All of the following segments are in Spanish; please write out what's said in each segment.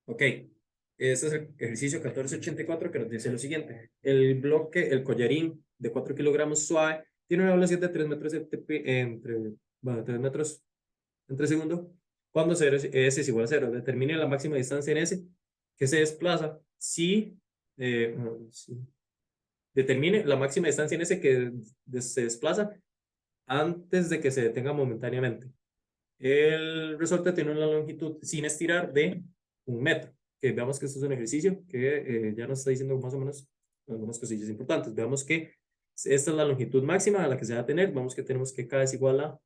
Ok, este es el ejercicio 1484 que nos dice lo siguiente. El bloque, el collarín de 4 kilogramos suave, tiene una velocidad de 3 metros bueno, 3 metros entre segundo. Cuando S es igual a 0, determine la máxima distancia en S que se desplaza si, si determine la máxima distancia en S que se desplaza antes de que se detenga momentáneamente. El resorte tiene una longitud sin estirar de 1 metro. Que veamos que esto es un ejercicio que ya nos está diciendo más o menos algunas cosillas importantes. Veamos que esta es la longitud máxima a la que se va a tener. Vamos que tenemos que K es igual a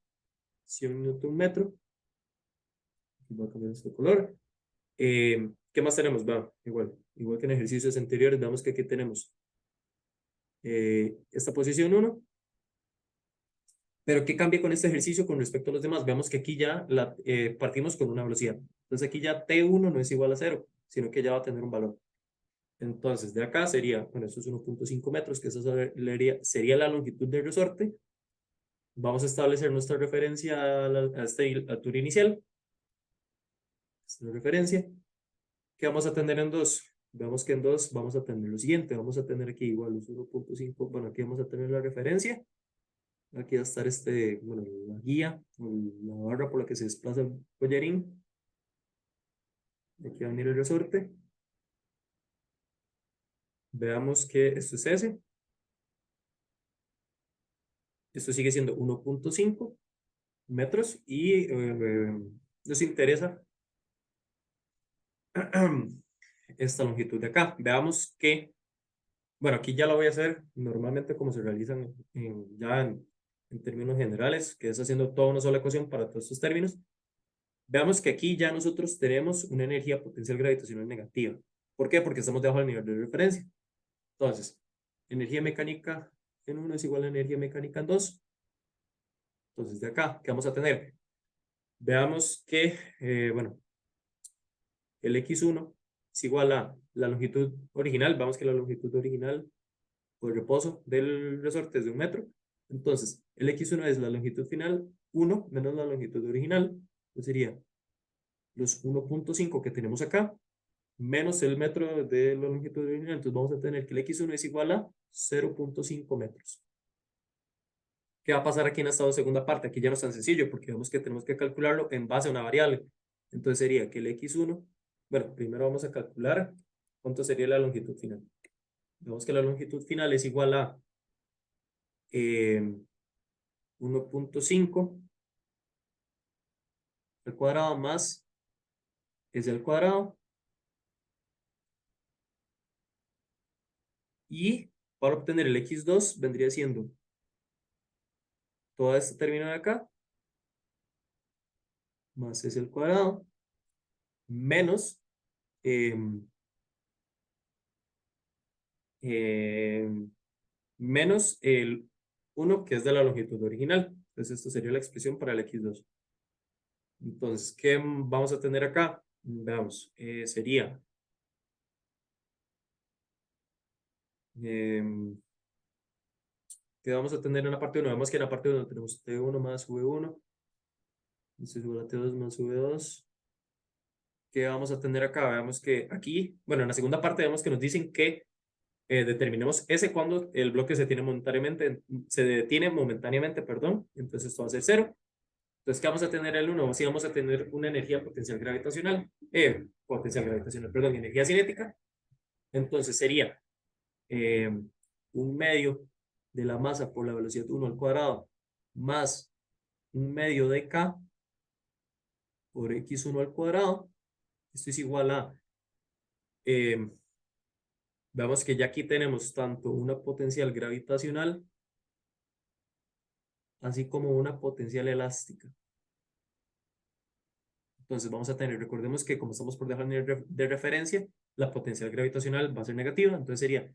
100 newton metro. Voy a cambiar este color. ¿Qué más tenemos? Va, igual que en ejercicios anteriores, veamos que aquí tenemos esta posición 1. Pero ¿qué cambia con este ejercicio con respecto a los demás? Veamos que aquí ya partimos con una velocidad. Entonces aquí ya T1 no es igual a 0, sino que ya va a tener un valor. Entonces de acá sería, bueno, esto es 1.5 metros, que esa sería la longitud del resorte. Vamos a establecer nuestra referencia a esta altura inicial. Esta es la referencia. ¿Qué vamos a tener en 2? Veamos que en 2 vamos a tener lo siguiente. Vamos a tener aquí igual los 1.5. Bueno, aquí vamos a tener la referencia. Aquí va a estar bueno, la guía, la barra por la que se desplaza el collarín. Aquí va a venir el resorte. Veamos que esto es S. Esto sigue siendo 1.5 metros y nos interesa esta longitud de acá. Veamos que, bueno, aquí ya lo voy a hacer normalmente como se realizan ya en términos generales, que es haciendo toda una sola ecuación para todos estos términos. Veamos que aquí ya nosotros tenemos una energía potencial gravitacional negativa. ¿Por qué? Porque estamos debajo del nivel de referencia. Entonces, energía mecánica en 1 es igual a energía mecánica en 2. Entonces, de acá, ¿qué vamos a tener? Veamos que, bueno, el x1 es igual a la longitud original. Vamos que la longitud original por reposo del resorte es de 1 metro. Entonces, el x1 es la longitud final 1 menos la longitud original. Entonces sería los 1.5 que tenemos acá menos el metro de la longitud original. Entonces vamos a tener que el x1 es igual a 0.5 metros. ¿Qué va a pasar aquí en esta segunda parte? Aquí ya no es tan sencillo porque vemos que tenemos que calcularlo en base a una variable. Entonces sería que el x1, bueno, primero vamos a calcular cuánto sería la longitud final. Vemos que la longitud final es igual a 1.5 al cuadrado más s al cuadrado. Y para obtener el x2 vendría siendo todo este término de acá más s al cuadrado menos eh, eh, menos el 1 que es de la longitud original. Entonces esto sería la expresión para el x2. Entonces, ¿qué vamos a tener acá? Veamos, sería eh, ¿qué vamos a tener en la parte 1? Vemos que en la parte 1 tenemos T1 más V1, esto es igual a T2 más V2. ¿Qué vamos a tener acá? Veamos que aquí, bueno, en la segunda parte vemos que nos dicen que determinemos S cuando el bloque se detiene momentáneamente, perdón. Entonces esto va a ser 0. Entonces, ¿qué vamos a tener el 1? Sí, vamos a tener una energía perdón, energía cinética. Entonces sería 1 medio de la masa por la velocidad 1 al cuadrado más 1 medio de K por X1 al cuadrado. Esto es igual a, eh, veamos que ya aquí tenemos tanto una potencial gravitacional, así como una potencial elástica. Entonces vamos a tener, recordemos que como estamos por debajo de referencia, la potencial gravitacional va a ser negativa, entonces sería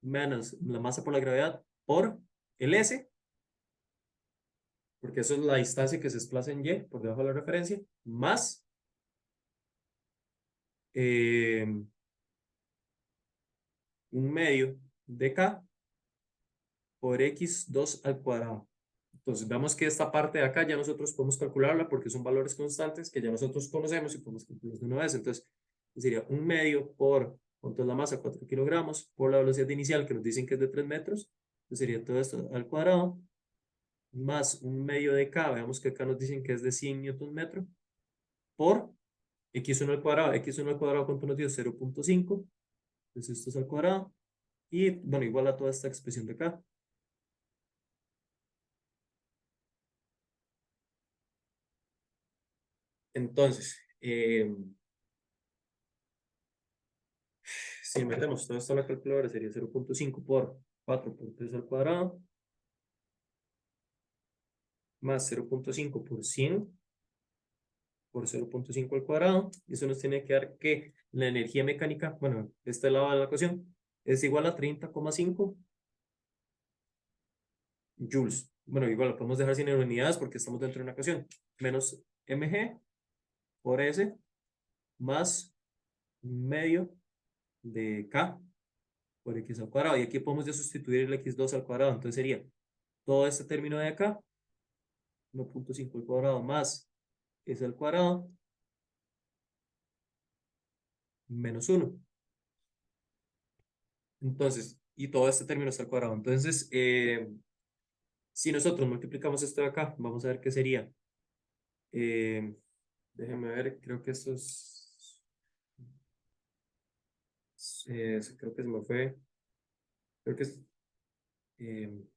menos la masa por la gravedad por el S, porque eso es la distancia que se desplaza en Y por debajo de la referencia, más eh, 1 medio de K por X2 al cuadrado. Entonces, vemos que esta parte de acá ya nosotros podemos calcularla porque son valores constantes que ya nosotros conocemos y podemos calcularlos de una vez. Entonces, sería 1/2 por, ¿cuánto es la masa? 4 kilogramos, por la velocidad inicial que nos dicen que es de 3 metros. Entonces, sería todo esto al cuadrado, más 1/2 de K, veamos que acá nos dicen que es de 100 newton metro, por x1 al cuadrado. X1 al cuadrado, ¿cuánto nos dio? 0.5. Entonces, esto es al cuadrado. Y, bueno, igual a toda esta expresión de acá. Entonces, si metemos todo esto a la calculadora, sería 0.5 por 4 por 3 al cuadrado, más 0.5 por 100 por 0.5 al cuadrado. Y eso nos tiene que dar que la energía mecánica, bueno, este lado de la ecuación, es igual a 30,5 joules. Bueno, igual lo podemos dejar sin unidades porque estamos dentro de una ecuación. Menos mg por s más medio de k por x al cuadrado. Y aquí podemos ya sustituir el x2 al cuadrado. Entonces sería todo este término de acá, 1.5 al cuadrado más s al cuadrado, menos 1. Entonces, y todo este término está al cuadrado. Entonces, si nosotros multiplicamos esto de acá, vamos a ver qué sería. Eh, Déjenme ver, creo que esto es... creo que se me fue. Creo que es... eh,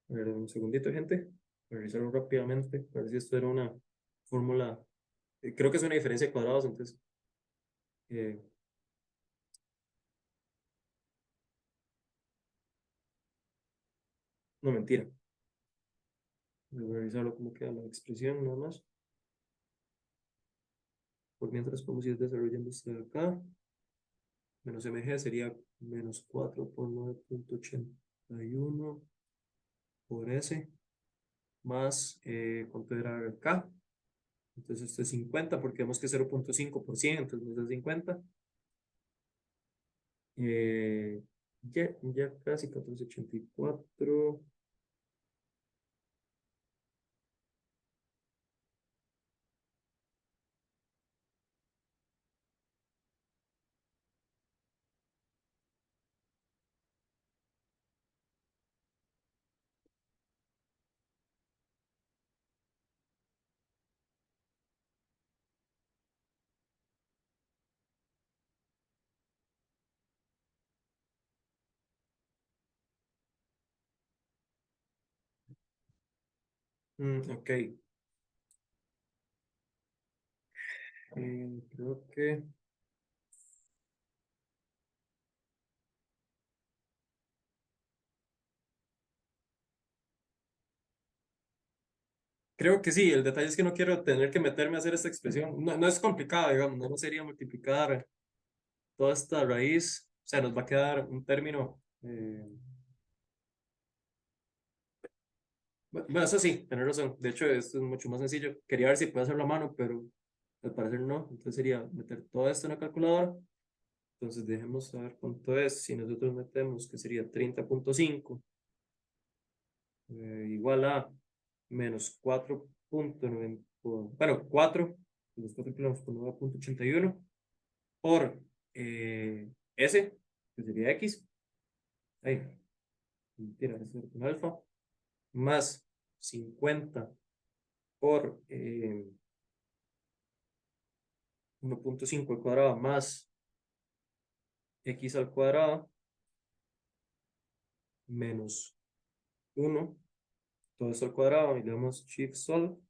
a ver, un segundito, gente. Revisarlo rápidamente. A ver si esto era una fórmula. Creo que es una diferencia de cuadrados, entonces... eh, no, mentira. Voy a revisarlo cómo queda la expresión, nada más. Por mientras podemos ir desarrollando esto de acá. Menos mg sería menos 4 por 9.81 por s, más, ¿cuánto era k? Entonces esto es 50 porque vemos que es 0.5%, entonces nos da 50. Ya casi 1484. Ok. Creo que... Creo que sí, el detalle es que no quiero tener que meterme a hacer esta expresión. No, no es complicado, digamos, no sería multiplicar toda esta raíz. O sea, nos va a quedar un término. Bueno, eso sí, tener razón. De hecho, esto es mucho más sencillo. Quería ver si puedo hacerlo a mano, pero al parecer no. Entonces sería meter todo esto en la calculadora. Entonces dejemos saber cuánto es. Si nosotros metemos, que sería 30.5, igual a menos 4.9, bueno, 4, los 4 kilómetros por 9.81 por S, que sería X. Ahí, mentira, es con alfa, más 50 por 1.5 al cuadrado más x al cuadrado menos 1, todo esto al cuadrado, y le damos shift sol,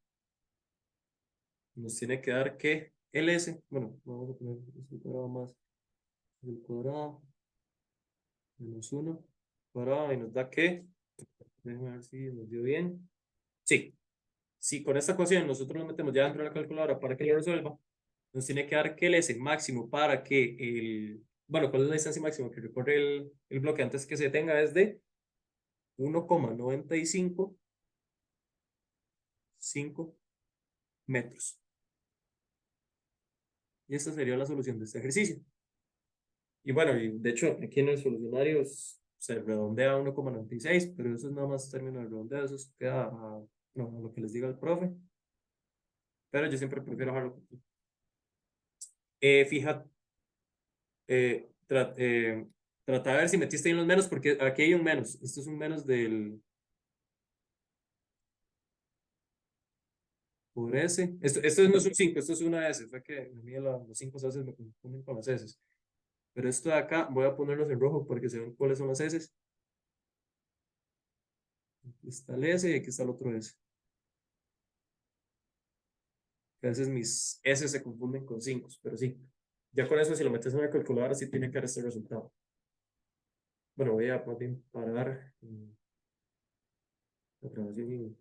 nos tiene que dar que el s, bueno, vamos a poner s al cuadrado más el cuadrado menos 1 cuadrado, y nos da que, déjenme ver si nos dio bien. Sí, si con esta ecuación nosotros lo metemos ya dentro de la calculadora para que lo resuelva, nos tiene que dar que el S máximo para que bueno, ¿cuál es la distancia máxima que recorre el bloque antes que se tenga? Es de 1,955 metros. Y esta sería la solución de este ejercicio. Y bueno, y de hecho, aquí en el solucionario se redondea a 1,96, pero eso es nada más término de redondeo, eso queda no, lo que les diga el profe, pero yo siempre prefiero dejarlo. Fíjate, trata de ver si metiste ahí los menos, porque aquí hay un menos, esto es un menos por S, esto no es un 5, esto es una S, fue que a mí los 5 S me confunden con las S, pero esto de acá voy a ponerlos en rojo porque se ven cuáles son las S. Aquí está el S y aquí está el otro S. A veces mis S se confunden con 5, pero sí. Ya con eso, si lo metes en la calculadora, sí tiene que dar este resultado. Bueno, voy a más bien parar la grabación